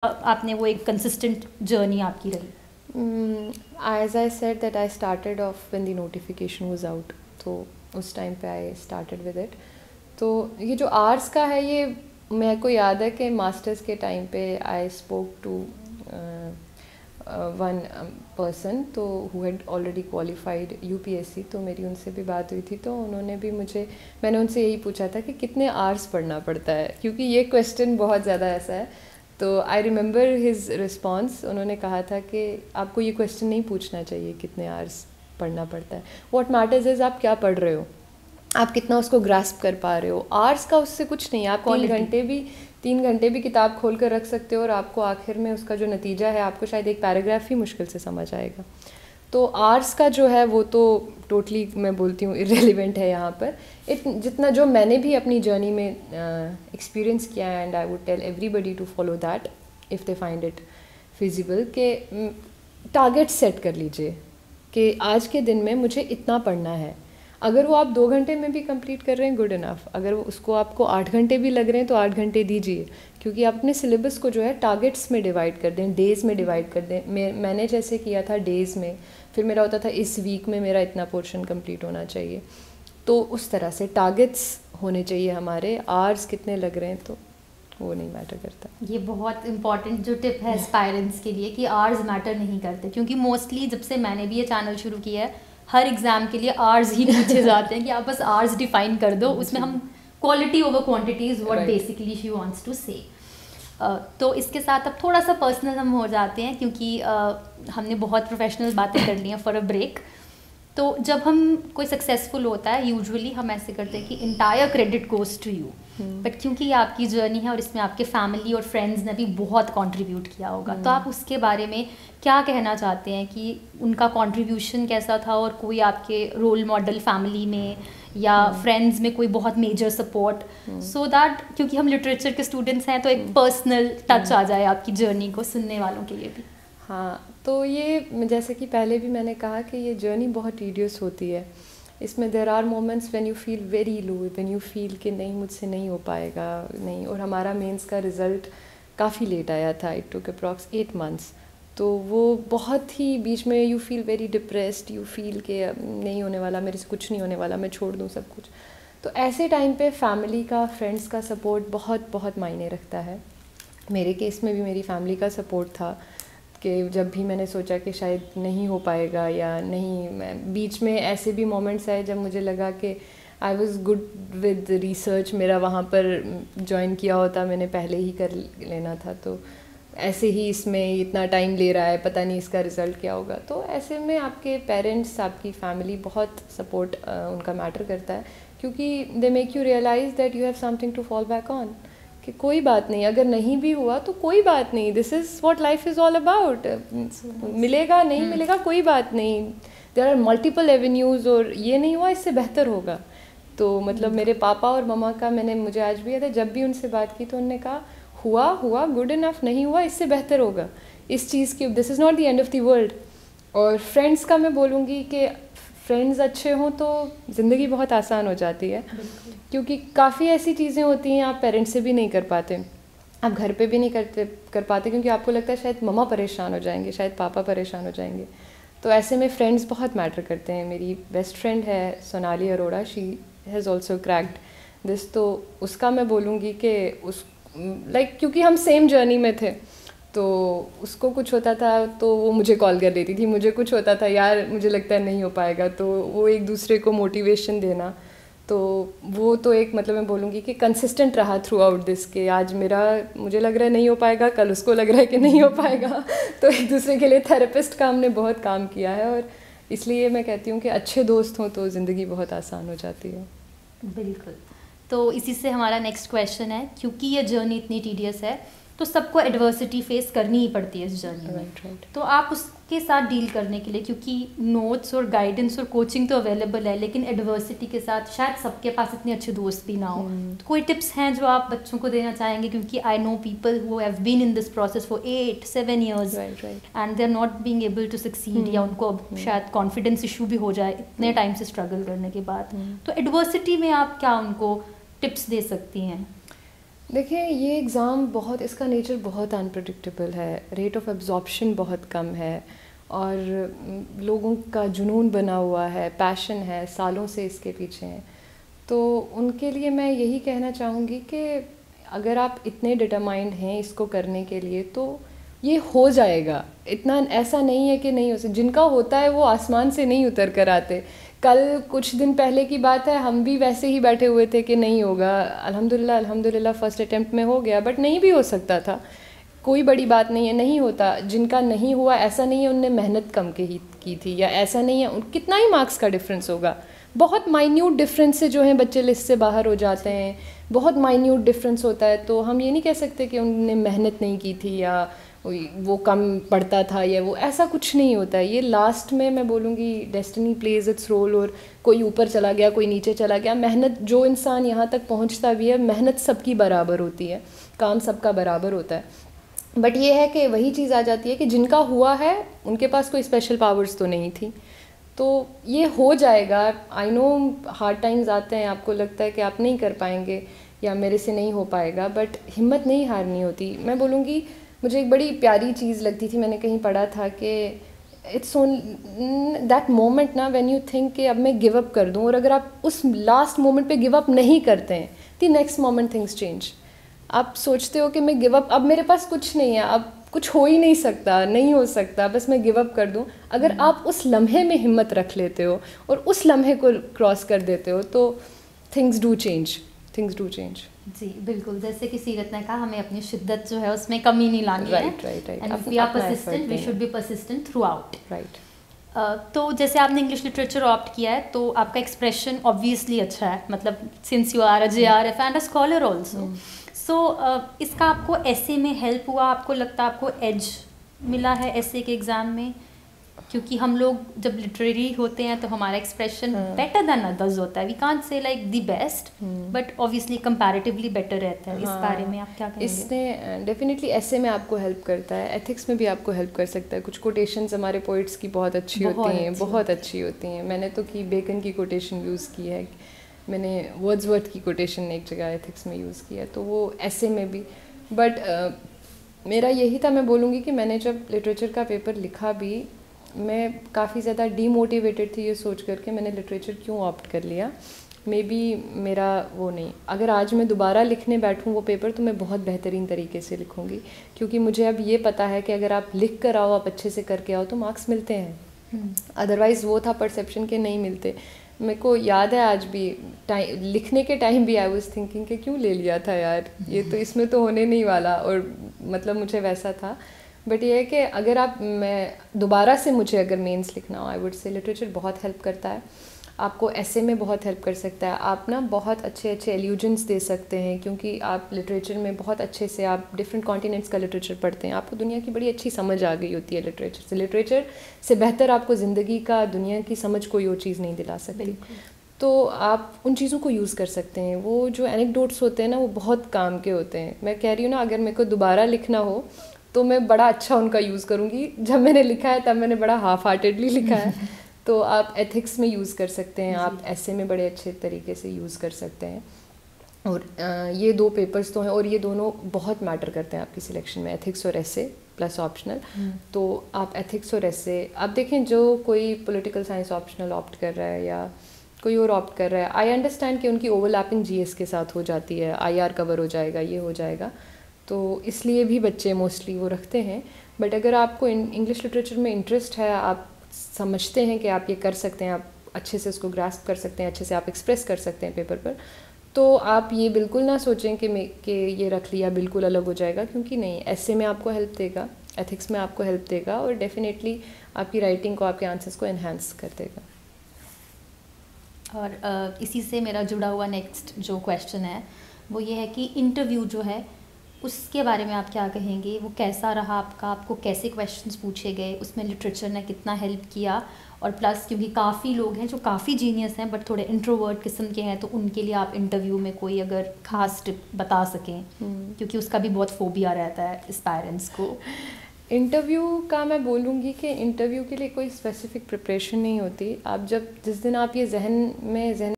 आपने वो एक कंसिस्टेंट जर्नी आपकी रही? As I said that I started off when the notification was out, तो उस टाइम पे I started with it. तो ये जो आर्ट्स का है ये मेरे को याद है कि मास्टर्स के टाइम पे I spoke to one person तो who had already qualified UPSC, तो मेरी उनसे भी बात हुई थी तो उन्होंने भी मैंने उनसे यही पूछा था कि कितने आवर्स पढ़ना पड़ता है, क्योंकि ये क्वेश्चन बहुत ज़्यादा ऐसा है. तो आई रिमेंबर हिज रिस्पॉन्स. उन्होंने कहा था कि आपको ये क्वेश्चन नहीं पूछना चाहिए कितने आवर्स पढ़ना पड़ता है. व्हाट मैटर्स इज़ आप क्या पढ़ रहे हो, आप कितना उसको ग्रास्प कर पा रहे हो. आवर्स का उससे कुछ नहीं. आप 3 घंटे भी किताब खोल कर रख सकते हो और आपको आखिर में उसका जो नतीजा है आपको शायद एक पैराग्राफ ही मुश्किल से समझ आएगा. तो आर्ट्स का जो है वो तो टोटली मैं बोलती हूँ इररेलेवेंट है यहाँ पर. जितना जो मैंने भी अपनी जर्नी में एक्सपीरियंस किया है, and I would tell everybody to follow that if they find it feasible, के टारगेट सेट कर लीजिए कि आज के दिन में मुझे इतना पढ़ना है. अगर वो आप 2 घंटे में भी कंप्लीट कर रहे हैं, गुड इनफ. अगर उसको आपको 8 घंटे भी लग रहे हैं तो 8 घंटे दीजिए, क्योंकि आप अपने सिलेबस को जो है टारगेट्स में डिवाइड कर दें, डेज़ में डिवाइड कर दें. मैंने जैसे किया था डेज़ में, फिर मेरा होता था इस वीक में मेरा इतना पोर्शन कंप्लीट होना चाहिए. तो उस तरह से टारगेट्स होने चाहिए हमारे. आवर्स कितने लग रहे हैं तो वो नहीं मैटर करता. ये बहुत इंपॉर्टेंट जो टिप है एस्पायरेंट्स के लिए कि आवर्स मैटर नहीं करते, क्योंकि मोस्टली जब से मैंने भी ये चैनल शुरू किया है हर एग्ज़ाम के लिए आवर्स ही पूछे जाते हैं कि आप बस आवर्स डिफाइन कर दो. उसमें हम quality over quantity is what basically she wants to say. तो इसके साथ अब थोड़ा सा पर्सनल हम हो जाते हैं, क्योंकि हमने बहुत प्रोफेशनल बातें कर ली हैं फॉर अ ब्रेक. तो जब हम कोई सक्सेसफुल होता है यूजुअली हम ऐसे करते हैं कि entire credit goes to you, but क्योंकि ये आपकी जर्नी है और इसमें आपके फैमिली और फ्रेंड्स ने भी बहुत कंट्रीब्यूट किया होगा, तो आप उसके बारे में क्या कहना चाहते हैं कि उनका कंट्रीब्यूशन कैसा था, और कोई आपके रोल मॉडल फैमिली में या फ्रेंड्स में कोई बहुत मेजर सपोर्ट, सो दैट क्योंकि हम लिटरेचर के स्टूडेंट्स हैं तो एक पर्सनल टच आ जाए आपकी जर्नी को सुनने वालों के लिए भी. हाँ, तो ये जैसे कि पहले भी मैंने कहा कि ये जर्नी बहुत टीडियस होती है. इसमें there are moments when you feel very low, when you feel कि नहीं मुझसे नहीं हो पाएगा, नहीं. और हमारा मेंस का रिज़ल्ट काफ़ी लेट आया था. It took approx 8 months. तो वो बहुत ही बीच में you feel very depressed, you feel कि नहीं होने वाला, मेरे से कुछ नहीं होने वाला, मैं छोड़ दूँ सब कुछ. तो ऐसे टाइम पे फैमिली का, फ्रेंड्स का सपोर्ट बहुत बहुत मायने रखता है. मेरे केस में भी मेरी फैमिली का सपोर्ट था कि जब भी मैंने सोचा कि शायद नहीं हो पाएगा या नहीं, मैं बीच में ऐसे भी मोमेंट्स आए जब मुझे लगा कि I was good with research, मेरा वहाँ पर ज्वाइन किया होता मैंने पहले ही कर लेना था, तो ऐसे ही इसमें इतना टाइम ले रहा है, पता नहीं इसका रिज़ल्ट क्या होगा. तो ऐसे में आपके पेरेंट्स, आपकी फैमिली बहुत सपोर्ट उनका मैटर करता है, क्योंकि they make you realise that you have something to fall back on. कि कोई बात नहीं, अगर नहीं भी हुआ तो कोई बात नहीं, this is what life is all about. मिलेगा नहीं मिलेगा कोई बात नहीं, देयर आर मल्टीपल एवेन्यूज़, और ये नहीं हुआ इससे बेहतर होगा. तो मतलब मेरे पापा और मम्मा का मुझे आज भी याद है, जब भी उनसे बात की तो उन्होंने कहा हुआ गुड इनफ, नहीं हुआ इससे बेहतर होगा. इस चीज़ की this is not the end of the world. और फ्रेंड्स का मैं बोलूँगी कि फ्रेंड्स अच्छे हों तो ज़िंदगी बहुत आसान हो जाती है, क्योंकि काफ़ी ऐसी चीज़ें होती हैं आप पेरेंट्स से भी नहीं कर पाते, आप घर पे भी नहीं कर पाते, क्योंकि आपको लगता है शायद मम्मा परेशान हो जाएंगे, शायद पापा परेशान हो जाएंगे. तो ऐसे में फ्रेंड्स बहुत मैटर करते हैं. मेरी बेस्ट फ्रेंड है Sonali Arora, she has also cracked this. तो उसका मैं बोलूँगी कि क्योंकि हम सेम जर्नी में थे, तो उसको कुछ होता था तो वो मुझे कॉल कर देती थी, मुझे कुछ होता था यार मुझे लगता है नहीं हो पाएगा, तो वो एक दूसरे को मोटिवेशन देना. तो वो तो एक मैं बोलूँगी कि कंसिस्टेंट रहा थ्रू आउट दिस, के आज मुझे लग रहा है नहीं हो पाएगा, कल उसको लग रहा है कि नहीं हो पाएगा. तो एक दूसरे के लिए थेरेपिस्ट का हमने बहुत काम किया है, और इसलिए मैं कहती हूँ कि अच्छे दोस्त हों तो ज़िंदगी बहुत आसान हो जाती है. बिल्कुल. तो इसी से हमारा नेक्स्ट क्वेश्चन है, क्योंकि ये जर्नी इतनी टीडियस है तो सबको एडवर्सिटी फेस करनी ही पड़ती है इस जर्नी में. राइट. तो आप उसके साथ डील करने के लिए, क्योंकि नोट्स और गाइडेंस और कोचिंग तो अवेलेबल है, लेकिन एडवर्सिटी के साथ शायद सबके पास इतने अच्छे दोस्त भी ना हो, तो कोई टिप्स हैं जो आप बच्चों को देना चाहेंगे, क्योंकि I know people who have been in this process for 8-7 years and they are not being able to succeed, या उनको अब शायद कॉन्फिडेंस इशू भी हो जाए इतने टाइम से स्ट्रगल करने के बाद. तो एडवर्सिटी में आप क्या उनको टिप्स दे सकती हैं? देखिए ये एग्ज़ाम बहुत, इसका नेचर बहुत अनप्रडिक्टेबल है, रेट ऑफ एब्जॉर्प्शन बहुत कम है और लोगों का जुनून बना हुआ है, पैशन है, सालों से इसके पीछे हैं। तो उनके लिए मैं यही कहना चाहूँगी कि अगर आप इतने डिटरमाइंड हैं इसको करने के लिए तो ये हो जाएगा। इतना ऐसा नहीं है कि नहीं हो सकता, जिनका होता है वो आसमान से नहीं उतर कर आते। कल कुछ दिन पहले की बात है, हम भी वैसे ही बैठे हुए थे कि नहीं होगा, अल्हम्दुलिल्लाह फर्स्ट अटेम्प्ट में हो गया, बट नहीं भी हो सकता था। कोई बड़ी बात नहीं है, नहीं होता। जिनका नहीं हुआ ऐसा नहीं है उनने मेहनत कम की थी, या ऐसा नहीं है कितना ही मार्क्स का डिफरेंस होगा, बहुत माइन्यूट डिफरेंस से जो है बच्चे लिस्ट से बाहर हो जाते हैं, बहुत माइन्यूट डिफरेंस होता है। तो हम ये नहीं कह सकते कि उनने मेहनत नहीं की थी या वो कम पढ़ता था या वो, ऐसा कुछ नहीं होता है। ये लास्ट में मैं बोलूँगी डेस्टिनी प्लेज इट्स रोल, और कोई ऊपर चला गया कोई नीचे चला गया, मेहनत जो इंसान यहाँ तक पहुँचता भी है, मेहनत सबकी बराबर होती है, काम सबका बराबर होता है। बट ये है कि वही चीज़ आ जाती है कि जिनका हुआ है उनके पास कोई स्पेशल पावर्स तो नहीं थी, तो ये हो जाएगा। आई नो हार्ड टाइम्स आते हैं, आपको लगता है कि आप नहीं कर पाएंगे या मेरे से नहीं हो पाएगा, बट हिम्मत नहीं हारनी होती। मैं बोलूँगी मुझे एक बड़ी प्यारी चीज़ लगती थी, मैंने कहीं पढ़ा था कि इट्स ओन दैट मोमेंट ना व्हेन यू थिंक कि अब मैं गिव अप कर दूं, और अगर आप उस लास्ट मोमेंट पे गिव अप नहीं करते हैं the next moment things change. आप सोचते हो कि मैं गिव अप, अब मेरे पास कुछ नहीं है, अब कुछ हो ही नहीं सकता, नहीं हो सकता, बस मैं गिव अप कर दूं। अगर आप उस लम्हे में हिम्मत रख लेते हो और उस लम्हे को क्रॉस कर देते हो तो थिंग्स डू चेंज। जी बिल्कुल, जैसे कि सीरत ने कहा, हमें अपनी शिद्दत जो है उसमें कमी नहीं लानी है। Right. And if we are persistent we should be persistent throughout. Right. तो जैसे आपने इंग्लिश लिटरेचर ऑप्ट किया है तो आपका एक्सप्रेशन ऑब्वियसली अच्छा है, मतलब since you are a JRF and a scholar also, so इसका आपको ऐसे में हेल्प हुआ? आपको लगता है आपको एज मिला है ऐसे के एग्ज़ाम में? क्योंकि हम लोग जब लिटरेरी होते हैं तो हमारा एक्सप्रेशन बेटर देन अदर्स होता है, we can't say like the best, but obviously comparatively better रहता है। इस बारे में आप क्या कहेंगे? इसने डेफिनेटली ऐसे में आपको हेल्प करता है, एथिक्स में भी आपको हेल्प कर सकता है। कुछ कोटेशंस हमारे पोइट्स की बहुत अच्छी होती हैं, बहुत अच्छी होती हैं। मैंने तो की बेकन की कोटेशन यूज़ की है, मैंने वर्ड्सवर्थ की कोटेशन एक जगह एथिक्स में यूज़ किया, तो वो ऐसे में भी। बट मेरा यही था, मैं बोलूँगी कि मैंने जब लिटरेचर का पेपर लिखा भी, मैं काफ़ी ज़्यादा डीमोटिवेटेड थी ये सोच कर के मैंने लिटरेचर क्यों ऑप्ट कर लिया। मे बी मेरा वो नहीं, अगर आज मैं दोबारा लिखने बैठूँ वो पेपर तो मैं बहुत बेहतरीन तरीके से लिखूँगी, क्योंकि मुझे अब ये पता है कि अगर आप लिख कर आओ, आप अच्छे से करके आओ तो मार्क्स मिलते हैं। अदरवाइज़ वो था परसेप्शन के नहीं मिलते। मेरे को याद है आज भी, लिखने के टाइम भी आई वाज थिंकिंग कि क्यों ले लिया था यार, ये तो इसमें तो होने नहीं वाला, और मतलब मुझे वैसा था। बट ये है कि अगर आप, मैं दोबारा से मुझे अगर मेंस लिखना हो, आई वुड से लिटरेचर बहुत हेल्प करता है। आपको ऐसे में बहुत हेल्प कर सकता है, आप ना बहुत अच्छे अच्छे एल्यूजन्स दे सकते हैं, क्योंकि आप लिटरेचर में बहुत अच्छे से, आप डिफरेंट कॉन्टिनेंट्स का लिटरेचर पढ़ते हैं, आपको दुनिया की बड़ी अच्छी समझ आ गई होती है लिटरेचर से। लिटरेचर से बेहतर आपको ज़िंदगी का, दुनिया की समझ कोई और चीज़ नहीं दिला सकती। तो आप उन चीज़ों को यूज़ कर सकते हैं। वो जो एनेक्डोट्स होते हैं ना, वो बहुत काम के होते हैं। मैं कह रही हूँ ना, अगर मेरे को दोबारा लिखना हो तो मैं बड़ा अच्छा उनका यूज़ करूँगी। जब मैंने लिखा है तब मैंने बड़ा हाफ हार्टेडली लिखा है। तो आप एथिक्स में यूज़ कर सकते हैं, आप ऐसे में बड़े अच्छे तरीके से यूज़ कर सकते हैं। और ये दो पेपर्स तो हैं, और ये दोनों बहुत मैटर करते हैं आपकी सिलेक्शन में, एथिक्स और ऐसे प्लस ऑप्शनल। तो आप एथिक्स और ऐसे, आप देखें जो कोई पॉलिटिकल साइंस ऑप्शनल ऑप्ट कर रहा है या कोई और ऑप्ट कर रहा है, आई अंडरस्टैंड कि उनकी ओवरलैपिंग GS के साथ हो जाती है, IR कवर हो जाएगा, ये हो जाएगा, तो इसलिए भी बच्चे मोस्टली वो रखते हैं। बट अगर आपको इंग्लिश लिटरेचर में इंटरेस्ट है, आप समझते हैं कि आप ये कर सकते हैं, आप अच्छे से उसको ग्रास्प कर सकते हैं, अच्छे से आप एक्सप्रेस कर सकते हैं पेपर पर, तो आप ये बिल्कुल ना सोचें कि ये रख लिया बिल्कुल अलग हो जाएगा, क्योंकि नहीं, ऐसे में आपको हेल्प देगा, एथिक्स में आपको हेल्प देगा, और डेफिनेटली आपकी राइटिंग को, आपके आंसर्स को एनहांस कर देगा। और इसी से मेरा जुड़ा हुआ नेक्स्ट जो क्वेश्चन है वो ये है कि इंटरव्यू जो है उसके बारे में आप क्या कहेंगे? वो कैसा रहा आपका? आपको कैसे क्वेश्चंस पूछे गए? उसमें लिटरेचर ने कितना हेल्प किया? और प्लस क्योंकि काफ़ी लोग हैं जो काफ़ी जीनियस हैं बट थोड़े इंट्रोवर्ट किस्म के हैं, तो उनके लिए आप इंटरव्यू में कोई अगर खास टिप बता सकें, क्योंकि उसका भी बहुत फोबिया रहता है एस्पायरेंट्स को। इंटरव्यू का मैं बोलूँगी कि इंटरव्यू के लिए कोई स्पेसिफिक प्रिपरेशन नहीं होती। आप जिस दिन आप ये जहन